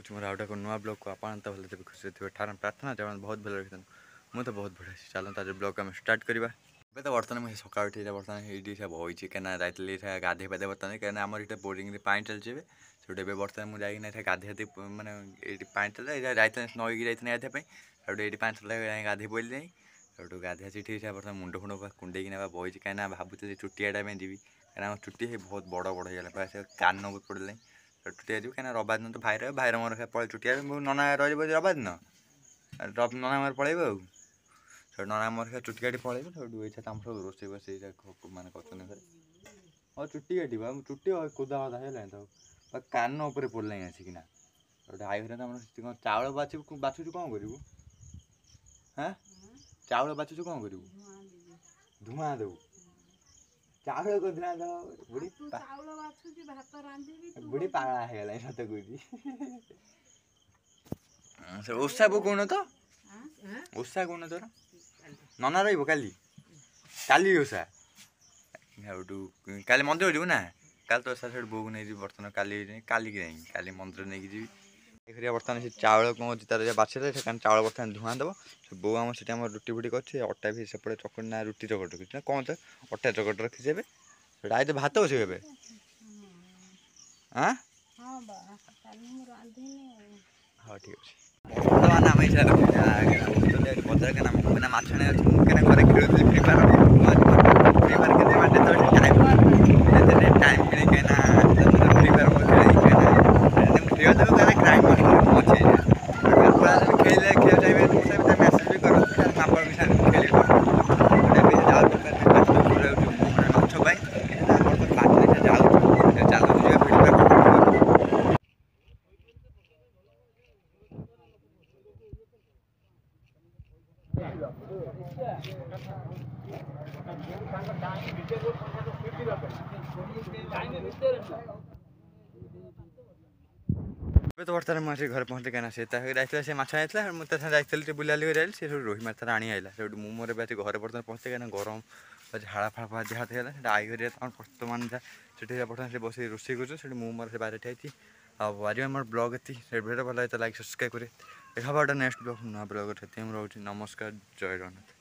कुछ मोर आउटा को नुआ ब्लॉग को आप तो भले तेज खुशी थे ठार प्रार्थना जब बहुत भले रखी मुझे तो बहुत बढ़िया चलो ताज ब्लॉग आम स्टार्ट करवा ए तो बर्तमान मुझे सका उठी बर्तमान ये बही कहीं जाइए गाधे पाधे बर्तमान कहीं आम ये बोरिंग पानी चलचे से बर्तमान मुझे गाधे मैंने ये पानी चल जाते नईकी जाते गाधे ये पानी चल गाधे पड़े जाए से गाधे आसी बर्तमान मुंड फुंड कुंडे बही कहीं भावुँ चुटियाटा जी कहीं चुटी बहुत बड़ बड़ हो से कान पड़े चुटिया जी कहीं रबा दिन तो भाईर मोर पड़े चुटिया नना रही रबा दिन नना मोर पलैब नना मोर चुटियाटी पलैब सब आम सब रोसे बस माने कर और चुटियाटी चुटी कोदा वदा है तो कान उपर पड़े आसिकिना आई घर चाउल बाछुचु कौन करू हाँ चाउल बाछुचु कौन करू धुआं दऊ चाउल को धुआं दो बुढ़ी पागला है सत कह ओषा बो कौन तो ओषा कौन तोर नना रही काली काली ओषा काली मंदिर जीव ना काली तो ओषा से बो को नहीं बर्तमान काली काली काली मंदिर नहीं जी बर्तमान से चाउल कौन अच्छी तार बाछे चाउल बर्तमान धुआं दब से बो आम से रुटी फुटी कर अटा भी सेपटे चकट ना रुटी चकट रखी ना कौन तो अटा चकट रखी से आई तो भात बस हाँ हाँ ठीक अच्छे बर्तमान आम बजार के नाम माछणे अच्छे घर खेलुली फ्री फायर फ्री फायर खेलते टाइम मिले कहीं फ्री फायर खेल क्राइम अच्छे खेल खेल चाहिए मेसेज भी करो सांबर मिसा खेल तो बर्तमान मुझे घर पहुँचे कहीं से जाता से माछ आइला मुझे जाइए बुलाली जाइल से रोही माछ आनी आइला से मोर घर बर्तमान पहुँचे कहीं गरम हाला फाड़ा जहाँ था आई घर बर्तमान से बर्तमान से बस रोसे कर मोर से बाहर ठहरी आज आम ब्लॉग ये भिडियो भल लाइक सब्सक्राइब करें देखा गोटे नेक्स्ट ब्लॉग नुआ ब्लॉग रोचे नमस्कार जय जगन्नाथ।